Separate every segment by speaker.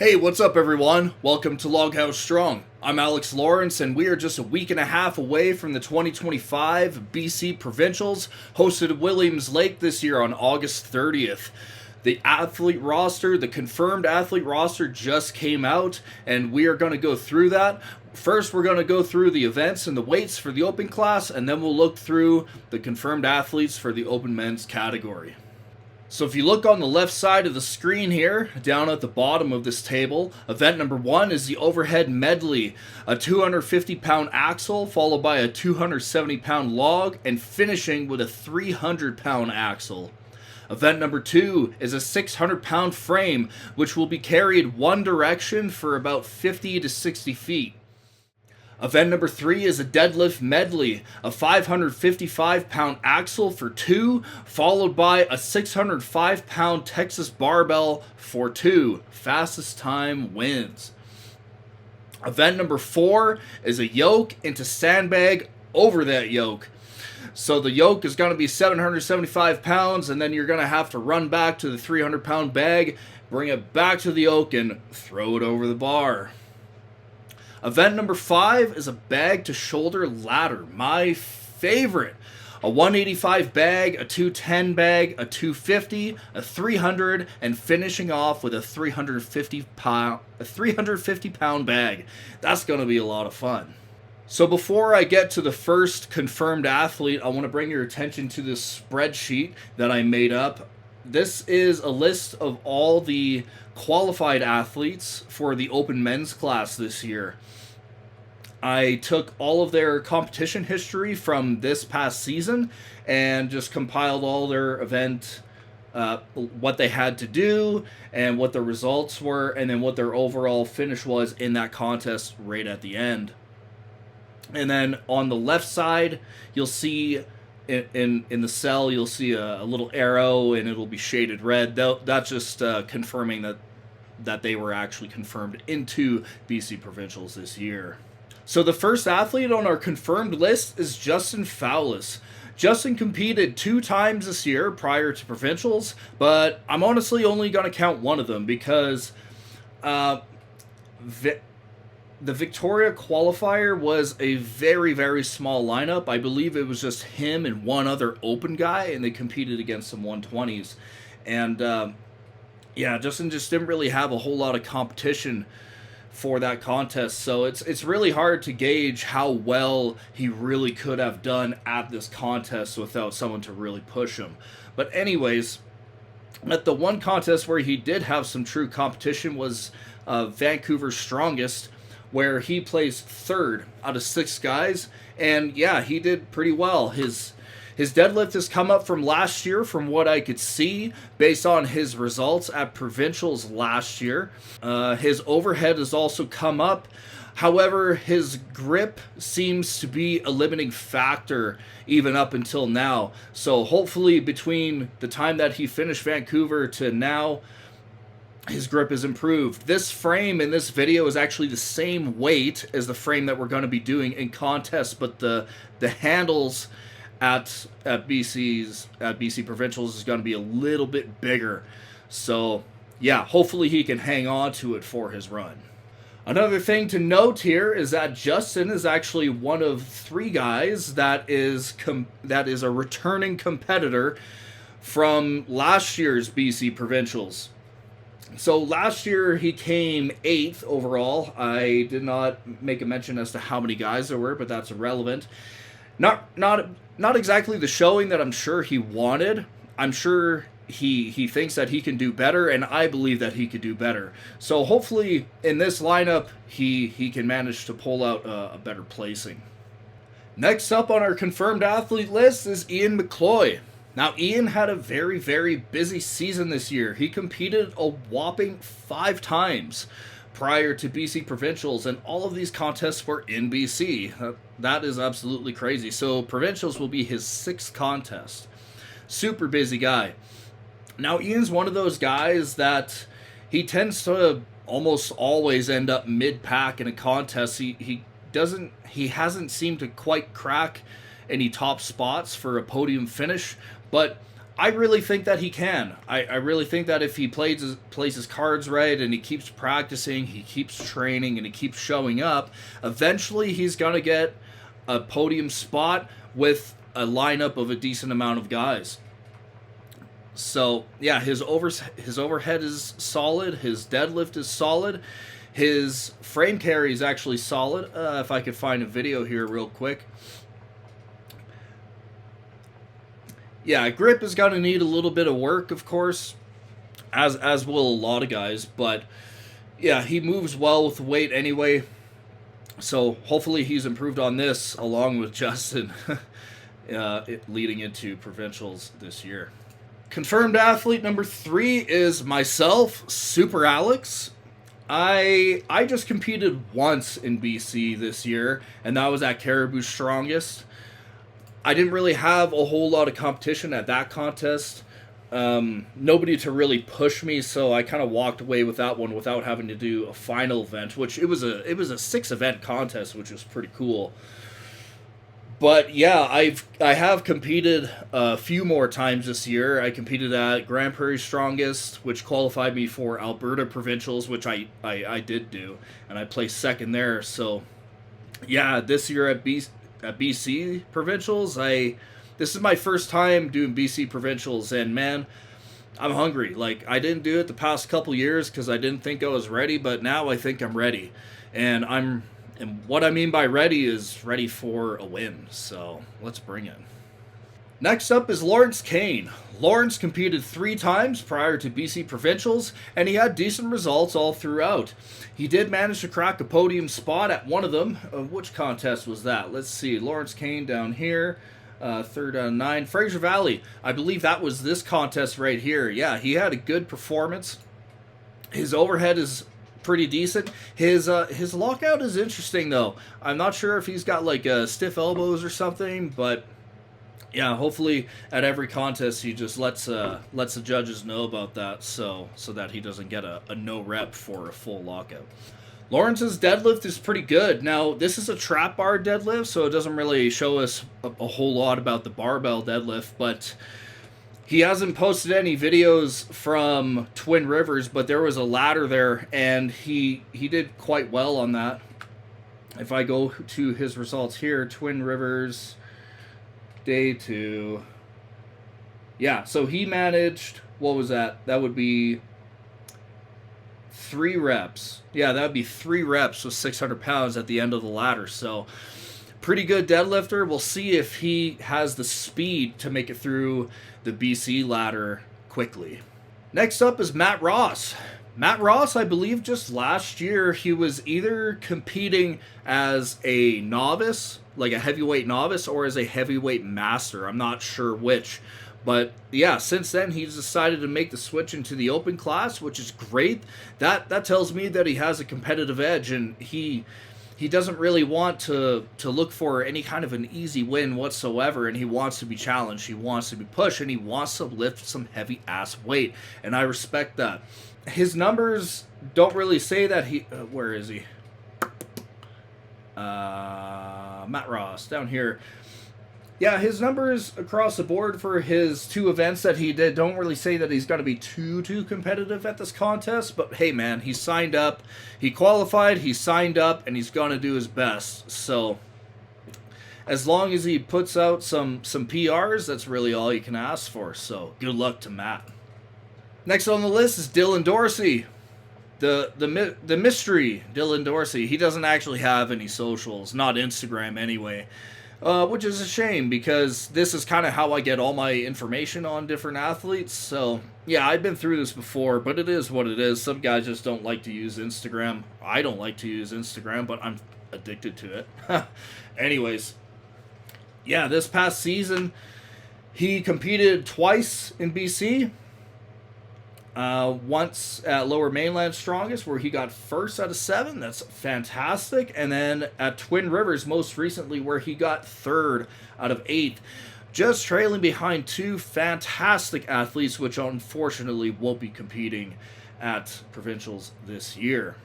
Speaker 1: Hey, what's up, everyone? Welcome to Loghouse Strong. I'm Alex Lawrence, and we are just a week and a half away from the 2025 BC Provincials, hosted at Williams Lake this year on August 30th. The athlete roster, the confirmed athlete roster just came out, and we are going to go through that. First, we're going to go through the events and the weights for the open class, and then we'll look through the confirmed athletes for the open men's category. So if you look on the left side of the screen here, down at the bottom of this table, event number 1 is the overhead medley, a 250-pound axle followed by a 270-pound log, and finishing with a 300-pound axle. Event number 2 is a 600-pound frame, which will be carried one direction for about 50 to 60 feet. Event number 3 is a deadlift medley, a 555-pound axle for 2, followed by a 605-pound Texas barbell for 2. Fastest time wins. Event number 4 is a yoke into sandbag over that yoke. So the yoke is going to be 775 pounds, and then you're going to have to run back to the 300-pound bag, bring it back to the yoke, and throw it over the bar. Event number 5 is a bag to shoulder ladder, my favorite. A 185 bag, a 210 bag, a 250, a 300, and finishing off with a 350 pound bag. That's going to be a lot of fun. So before I get to the first confirmed athlete, I want to bring your attention to this spreadsheet that I made up. This is a list of all the qualified athletes for the open men's class this year. I took all of their competition history from this past season and just compiled all their event, what they had to do and what the results were, and then what their overall finish was in that contest right at the end. And then on the left side, you'll see in the cell, you'll see a little arrow, and it'll be shaded red. That's just confirming that they were actually confirmed into BC Provincials this year. So the first athlete on our confirmed list is Justin Fowlis. Justin competed 2 times this year prior to Provincials, but I'm honestly only going to count one of them because the Victoria qualifier was a very, very small lineup. I believe it was just him and one other open guy, and they competed against some 120s. And Justin just didn't really have a whole lot of competition for that contest, so it's really hard to gauge how well he really could have done at this contest without someone to really push him. But anyways, at the one contest where he did have some true competition was Vancouver's Strongest, where he placed 3rd out of 6 guys, and yeah, he did pretty well. His deadlift has come up from last year, from what I could see, based on his results at Provincials last year. His overhead has also come up. However, his grip seems to be a limiting factor even up until now. So hopefully between the time that he finished Vancouver to now, his grip is improved. This frame in this video is actually the same weight as the frame that we're going to be doing in contests, but the handles at BC Provincials is going to be a little bit bigger. So yeah, hopefully he can hang on to it for his run. Another thing to note here is that Justin is actually one of 3 guys that is a returning competitor from last year's BC Provincials. So last year he came 8th overall. I did not make a mention as to how many guys there were, but that's irrelevant. Not exactly the showing that I'm sure he wanted. I'm sure he thinks that he can do better, and I believe that he could do better. So hopefully in this lineup he can manage to pull out a better placing. Next up on our confirmed athlete list is Ian McCloy. Now, Ian had a very, very busy season this year. He competed a whopping 5 times prior to BC Provincials, and all of these contests were in BC. That is absolutely crazy. So Provincials will be his 6th contest. Super busy guy. Now, Ian's one of those guys that he tends to almost always end up mid-pack in a contest. He hasn't seemed to quite crack any top spots for a podium finish, but I really think that he can. I really think that if he plays his cards right and he keeps practicing, he keeps training, and he keeps showing up, eventually he's going to get a podium spot with a lineup of a decent amount of guys. So, yeah, his overhead is solid. His deadlift is solid. His frame carry is actually solid. If I could find a video here real quick. Yeah, grip is going to need a little bit of work, of course, as will a lot of guys. But, yeah, he moves well with the weight anyway. So, hopefully he's improved on this along with Justin leading into provincials this year. Confirmed athlete number 3 is myself, Super Alex. I just competed once in BC this year, and that was at Caribou Strongest. I didn't really have a whole lot of competition at that contest. Nobody to really push me, so I kind of walked away with that one without having to do a final event, which it was a 6-event contest, which was pretty cool. But yeah, I have competed a few more times this year. I competed at Grand Prairie Strongest, which qualified me for Alberta Provincials, which I did do, and I placed second there. So yeah, this year at BC Provincials, this is my first time doing BC Provincials, and man, I'm hungry. Like, I didn't do it the past couple years because I didn't think I was ready, but now I think I'm ready, and what I mean by ready is ready for a win. So let's bring it. Next up is Lawrence Kane. Lawrence competed 3 times prior to BC Provincials, and he had decent results all throughout. He did manage to crack a podium spot at one of them. Which contest was that? Let's see. Lawrence Kane down here, 3rd out of 9. Fraser Valley. I believe that was this contest right here. Yeah, he had a good performance. His overhead is pretty decent. His lockout is interesting, though. I'm not sure if he's got like stiff elbows or something, but yeah, hopefully at every contest he just lets the judges know about that, so that he doesn't get a no rep for a full lockout. Lawrence's deadlift is pretty good. Now, this is a trap bar deadlift, so it doesn't really show us a whole lot about the barbell deadlift, but he hasn't posted any videos from Twin Rivers, but there was a ladder there, and he did quite well on that. If I go to his results here, Twin Rivers, day 2. Yeah, so he managed, what was that? That would be 3 reps. Yeah, that would be 3 reps with 600 pounds at the end of the ladder. So, pretty good deadlifter. We'll see if he has the speed to make it through the BC ladder quickly. Next up is Matt Ross. Matt Ross, I believe just last year, he was either competing as a novice, like a heavyweight novice, or as a heavyweight master. I'm not sure which. But yeah, since then, he's decided to make the switch into the open class, which is great. That tells me that he has a competitive edge, and he doesn't really want to look for any kind of an easy win whatsoever, and he wants to be challenged, he wants to be pushed, and he wants to lift some heavy-ass weight, and I respect that. His numbers don't really say that he... where is he? Matt Ross, down here. Yeah, his numbers across the board for his 2 events that he did don't really say that he's going to be too competitive at this contest. But hey, man, he signed up, he qualified, he signed up, and he's going to do his best. So as long as he puts out some PRs, that's really all you can ask for. So good luck to Matt. Next on the list is Dylan Dorsey. The mystery Dylan Dorsey. He doesn't actually have any socials, not Instagram anyway. Which is a shame, because this is kind of how I get all my information on different athletes. So, yeah, I've been through this before, but it is what it is. Some guys just don't like to use Instagram. I don't like to use Instagram, but I'm addicted to it. Anyways, yeah, this past season, he competed twice in BC. Once at Lower Mainland Strongest, where he got 1st out of 7. That's fantastic. And then at Twin Rivers, most recently, where he got 3rd out of 8. Just trailing behind 2 fantastic athletes, which unfortunately won't be competing at Provincials this year.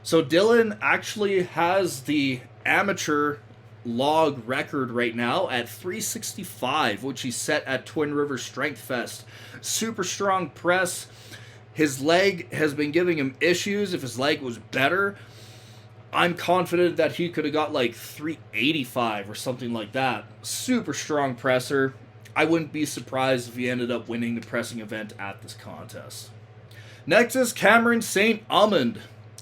Speaker 1: So Dylan actually has the amateur log record right now at 365, which he set at Twin Rivers Strength Fest. Super strong press. His leg has been giving him issues. If his leg was better, I'm confident that he could have got like 385 or something like that. Super strong presser. I wouldn't be surprised if he ended up winning the pressing event at this contest. Next is Cameron St. Amand.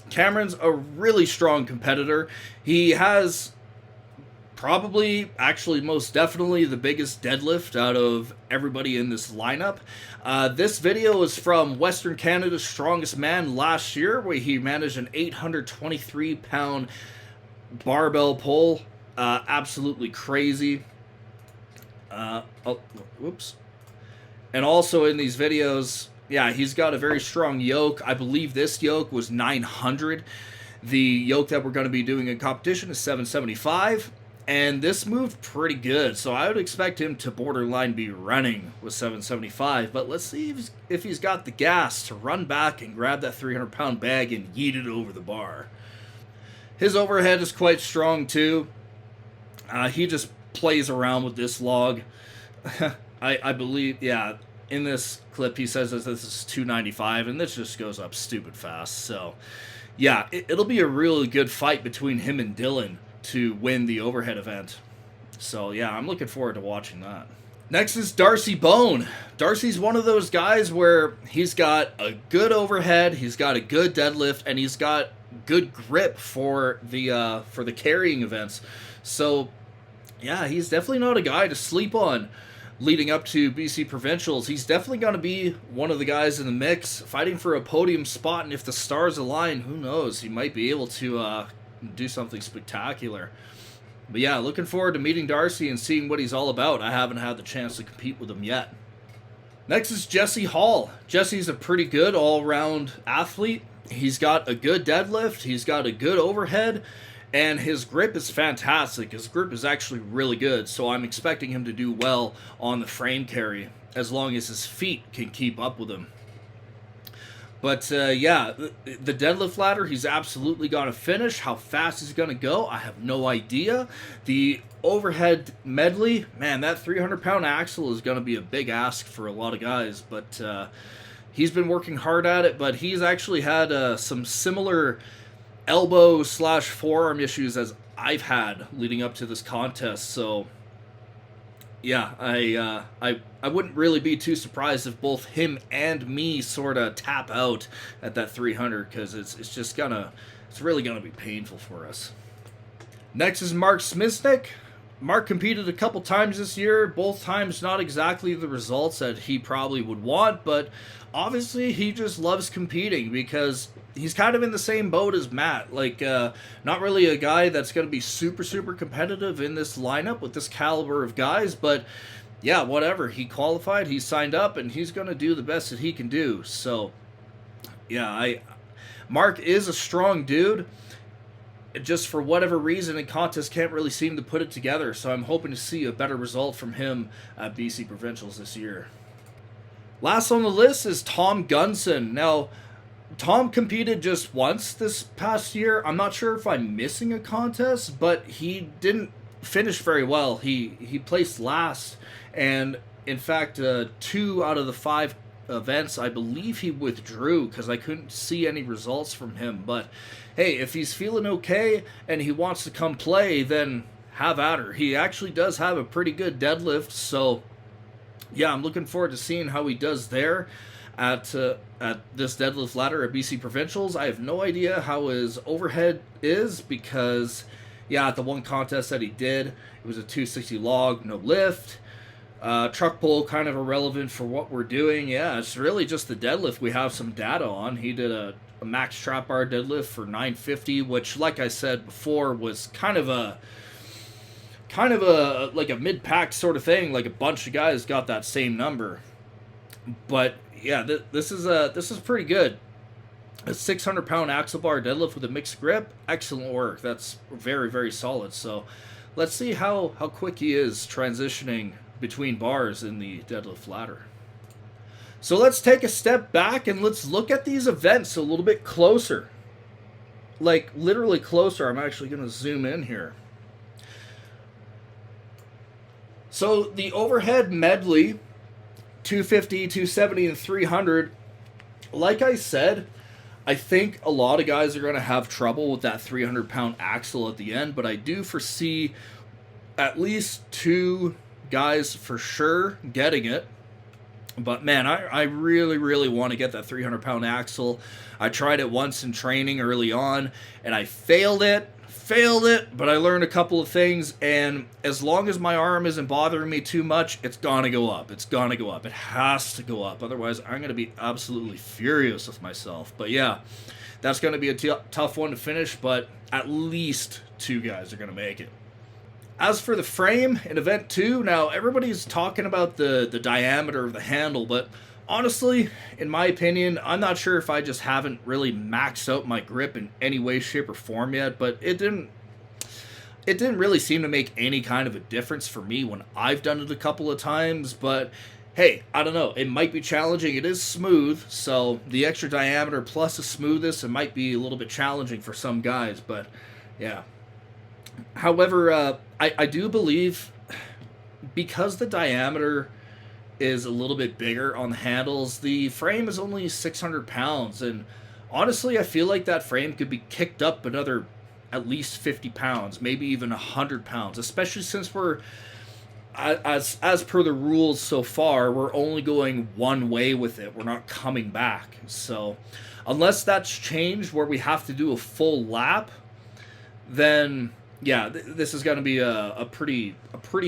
Speaker 1: Cameron's a really strong competitor. He has probably, actually most definitely, the biggest deadlift out of everybody in this lineup. This video is from Western Canada's Strongest Man last year, where he managed an 823-pound barbell pull. Absolutely crazy. Whoops. And also in these videos, yeah, he's got a very strong yoke. I believe this yoke was 900. The yoke that we're going to be doing in competition is 775. And this moved pretty good, so I would expect him to borderline be running with 775. But let's see if he's got the gas to run back and grab that 300-pound bag and yeet it over the bar. His overhead is quite strong, too. He just plays around with this log. I believe, yeah, in this clip he says that this is 295, and this just goes up stupid fast. So, yeah, it'll be a really good fight between him and Dylan to win the overhead event. So yeah, I'm looking forward to watching that. Next is Darcy Bone. Darcy's one of those guys where he's got a good overhead, he's got a good deadlift, and he's got good grip for the carrying events. So yeah, he's definitely not a guy to sleep on leading up to BC Provincials. He's definitely going to be one of the guys in the mix fighting for a podium spot, and if the stars align, who knows, he might be able to do something spectacular. But yeah, looking forward to meeting Darcy and seeing what he's all about. I haven't had the chance to compete with him yet. Next is Jesse Hall. Jesse's a pretty good all-round athlete. He's got a good deadlift, he's got a good overhead, and his grip is fantastic. His grip is actually really good, so I'm expecting him to do well on the frame carry, as long as his feet can keep up with him. But yeah, the deadlift ladder, he's absolutely got to finish. How fast he's going to go, I have no idea. The overhead medley, man, that 300-pound axle is going to be a big ask for a lot of guys. But he's been working hard at it, but he's actually had some similar elbow/forearm issues as I've had leading up to this contest. So yeah, I wouldn't really be too surprised if both him and me sort of tap out at that 300, because it's really gonna be painful for us. Next is Mark Smisnik. Mark competed a couple times this year, both times not exactly the results that he probably would want, but obviously he just loves competing because he's kind of in the same boat as Matt. Like, not really a guy that's going to be super, super competitive in this lineup with this caliber of guys, but yeah, whatever. He qualified, he signed up, and he's going to do the best that he can do. So, yeah, Mark is a strong dude. Just for whatever reason, in contests can't really seem to put it together, so I'm hoping to see a better result from him at BC Provincials this year. Last on the list is Tom Gunson. Now, Tom competed just once this past year. I'm not sure if I'm missing a contest, but he didn't finish very well. He placed last, and in fact, 2 out of the 5 events, I believe he withdrew because I couldn't see any results from him. But hey, if he's feeling okay and he wants to come play, then have at her. He actually does have a pretty good deadlift, so yeah, I'm looking forward to seeing how he does there at this deadlift ladder at BC Provincials. I have no idea how his overhead is because, yeah, at the one contest that he did, it was a 260 log, no lift. Truck pull, kind of irrelevant for what we're doing. Yeah, it's really just the deadlift we have some data on. He did a max trap bar deadlift for 950, which, like I said before, was kind of a like a mid-pack sort of thing. Like a bunch of guys got that same number. But yeah, this is pretty good. A 600-pound axle bar deadlift with a mixed grip, excellent work. That's very, very solid. So let's see how quick he is transitioning between bars in the deadlift ladder. So let's take a step back and let's look at these events a little bit closer. Like literally closer. I'm actually going to zoom in here. So the overhead medley, 250, 270, and 300, like I said, I think a lot of guys are going to have trouble with that 300-pound axle at the end, but I do foresee at least 2 guys for sure getting it. But man, I really, really want to get that 300-pound axle. I tried it once in training early on, and I failed it, but I learned a couple of things, and as long as my arm isn't bothering me too much, it's gonna go up. It's gonna go up. It has to go up. Otherwise, I'm gonna be absolutely furious with myself. But yeah, that's gonna be a tough one to finish, but at least 2 guys are gonna make it. As for the frame in Event 2, now everybody's talking about the diameter of the handle, but honestly, in my opinion, I'm not sure if I just haven't really maxed out my grip in any way, shape, or form yet, but it didn't really seem to make any kind of a difference for me when I've done it a couple of times, but hey, I don't know, it might be challenging. It is smooth, so the extra diameter plus the smoothness, it might be a little bit challenging for some guys, but yeah. However, I do believe because the diameter is a little bit bigger on the handles, the frame is only 600 pounds, and honestly, I feel like that frame could be kicked up another at least 50 pounds, maybe even 100 pounds, especially since we're, as per the rules so far, we're only going one way with it. We're not coming back. So unless that's changed where we have to do a full lap, then yeah, this is going to be a pretty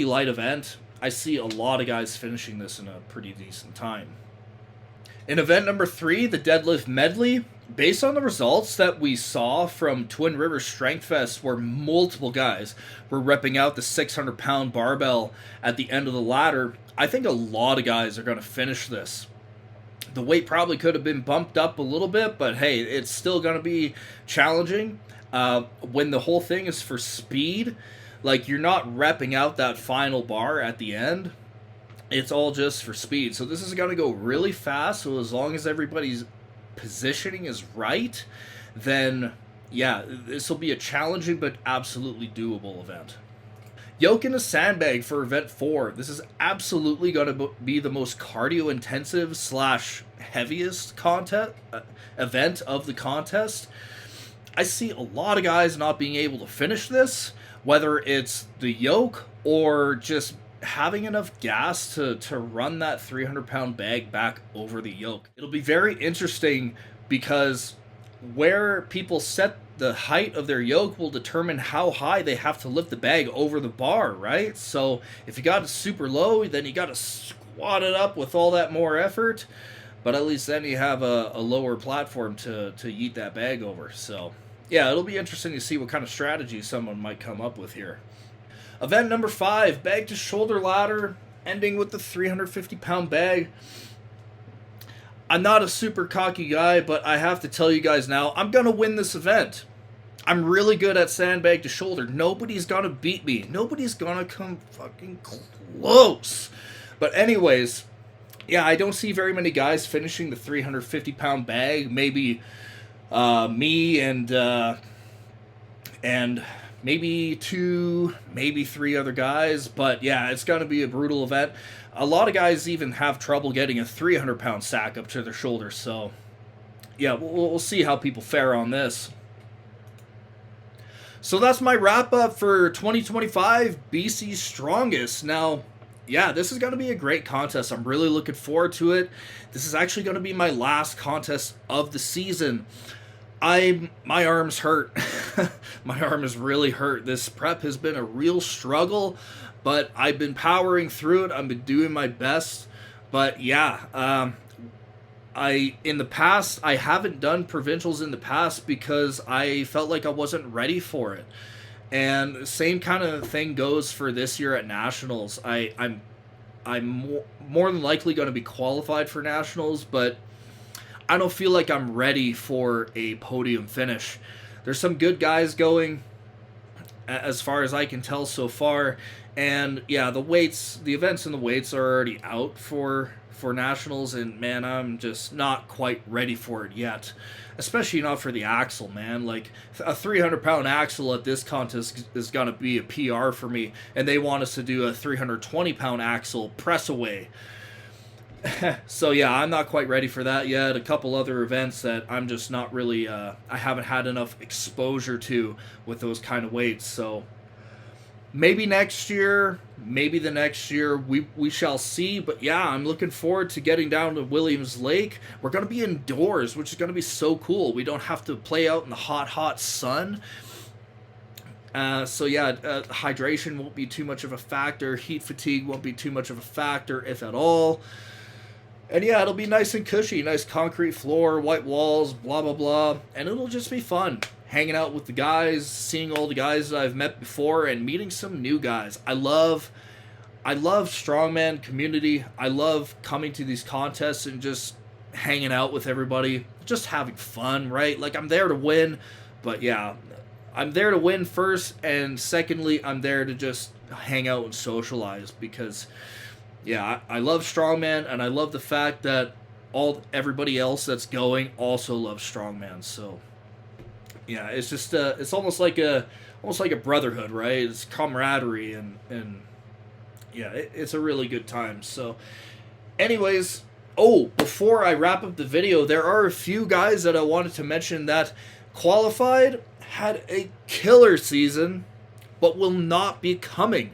Speaker 1: light event. I see a lot of guys finishing this in a pretty decent time. In event number 3, the deadlift medley, based on the results that we saw from Twin Rivers Strength Fest, where multiple guys were repping out the 600-pound barbell at the end of the ladder, I think a lot of guys are going to finish this. The weight probably could have been bumped up a little bit, but hey, it's still going to be challenging. When the whole thing is for speed, like you're not repping out that final bar at the end, it's all just for speed. So this is going to go really fast, so as long as everybody's positioning is right, then yeah, this will be a challenging but absolutely doable event. Yoke in a sandbag for event 4. This is absolutely going to be the most cardio intensive / heaviest event of the contest. I see a lot of guys not being able to finish this, whether it's the yoke or just having enough gas to run that 300-pound bag back over the yoke. It'll be very interesting because where people set the height of their yoke will determine how high they have to lift the bag over the bar, right? So if you got it super low, then you got to squat it up with all that more effort, but at least then you have a lower platform to yeet that bag over. So yeah, it'll be interesting to see what kind of strategy someone might come up with here. Event number 5, bag to shoulder ladder, ending with the 350-pound bag. I'm not a super cocky guy, but I have to tell you guys now, I'm going to win this event. I'm really good at sandbag to shoulder. Nobody's going to beat me. Nobody's going to come fucking close. But anyways, yeah, I don't see very many guys finishing the 350-pound bag. Maybe me and maybe 2, maybe 3 other guys. But yeah, it's going to be a brutal event. A lot of guys even have trouble getting a 300-pound sack up to their shoulders. So yeah, we'll see how people fare on this. So that's my wrap up for 2025 BC Strongest. Now, yeah, this is going to be a great contest. I'm really looking forward to it. This is actually going to be my last contest of the season. My arm's hurt. My arm is really hurt. This prep has been a real struggle, but I've been powering through it. I've been doing my best. But yeah, in the past, I haven't done provincials in the past because I felt like I wasn't ready for it. And the same kind of thing goes for this year at nationals. I'm more than likely going to be qualified for nationals, but I don't feel like I'm ready for a podium finish. There's some good guys going. as far as I can tell so far. And yeah, the events and the weights are already out for nationals, and man, I'm just not quite ready for it yet. Especially not for the axle, man. Like a 300-pound axle at this contest is gonna be a PR for me, and they want us to do a 320-pound axle press away. So yeah, I'm not quite ready for that yet. A couple other events that I'm just not really, I haven't had enough exposure to with those kind of weights. So maybe next year, maybe the next year, we shall see. But yeah, I'm looking forward to getting down to Williams Lake. We're going to be indoors, which is going to be so cool. We don't have to play out in the hot sun. So yeah, hydration won't be too much of a factor. Heat fatigue won't be too much of a factor, if at all. And yeah, it'll be nice and cushy, nice concrete floor, white walls, blah, blah, blah. And it'll just be fun hanging out with the guys, seeing all the guys that I've met before, and meeting some new guys. I love strongman community. I love coming to these contests and just hanging out with everybody, just having fun, right? Like, I'm there to win, but yeah, I'm there to win first, and secondly, I'm there to just hang out and socialize, because yeah, I love strongman, and I love the fact that everybody else that's going also loves strongman. So yeah, it's just it's almost like a brotherhood, right? It's camaraderie, and yeah, it's a really good time. So anyways, before I wrap up the video, there are a few guys that I wanted to mention that qualified, had a killer season, but will not be coming.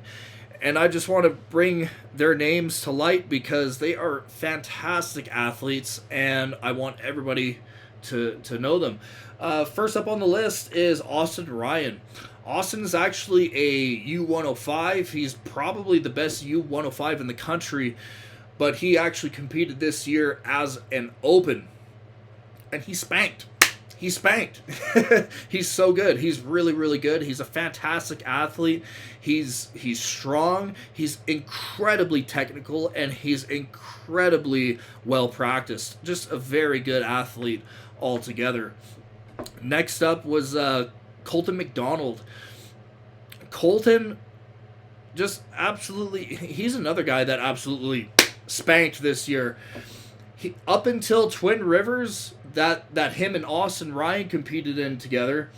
Speaker 1: And I just want to bring their names to light because they are fantastic athletes, and I want everybody to know them. First up on the list is Austin Ryan. Austin is actually a U105. He's probably the best U105 in the country, but he actually competed this year as an open, and he spanked. He's so good. He's really, really good. He's a fantastic athlete. He's strong. He's incredibly technical, and he's incredibly well practiced. Just a very good athlete altogether. Next up was Colton McDonald. Colton just absolutely, he's another guy that absolutely spanked this year. Up until Twin Rivers, that him and Austin Ryan competed in together,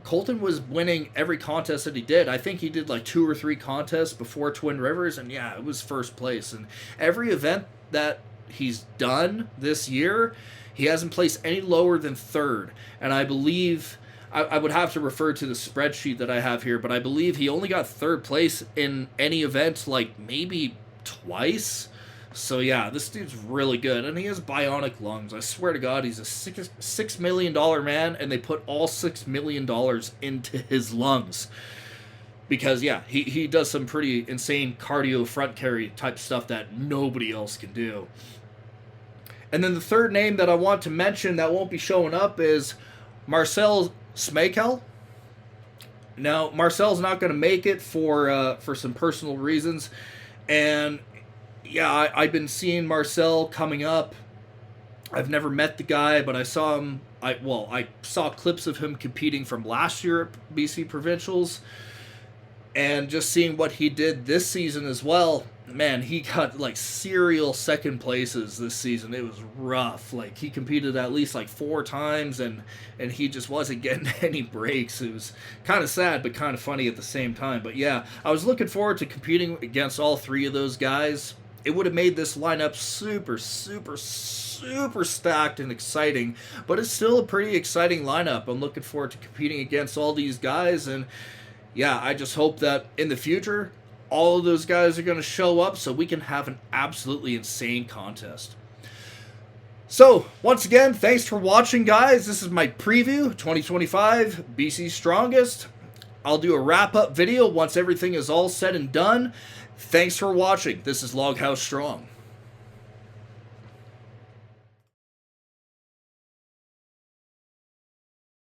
Speaker 1: Colton was winning every contest that he did. I think he did like 2 or 3 contests before Twin Rivers, and yeah, it was first place. And every event that he's done this year, he hasn't placed any lower than 3rd. And I believe, I would have to refer to the spreadsheet that I have here, but I believe he only got 3rd place in any event like maybe twice. So yeah, this dude's really good, and he has bionic lungs. I swear to God, he's a $6 million man, and they put all $6 million into his lungs. Because yeah, he does some pretty insane cardio front carry type stuff that nobody else can do. And then the third name that I want to mention that won't be showing up is Marcel Smakel. Now, Marcel's not going to make it for some personal reasons, and yeah, I've been seeing Marcel coming up. I've never met the guy, but I saw him. I saw clips of him competing from last year at BC Provincials, and just seeing what he did this season as well. Man, he got like serial second places this season. It was rough. Like, he competed at least like 4 times, and he just wasn't getting any breaks. It was kind of sad, but kind of funny at the same time. But yeah, I was looking forward to competing against all 3 of those guys. It would have made this lineup super, super, super stacked and exciting, but it's still a pretty exciting lineup. I'm looking forward to competing against all these guys, and yeah, I just hope that in the future, all of those guys are going to show up so we can have an absolutely insane contest. So, once again, thanks for watching, guys. This is my preview, 2025 BC Strongest. I'll do a wrap-up video once everything is all said and done. Thanks for watching. This is Loghouse Strong.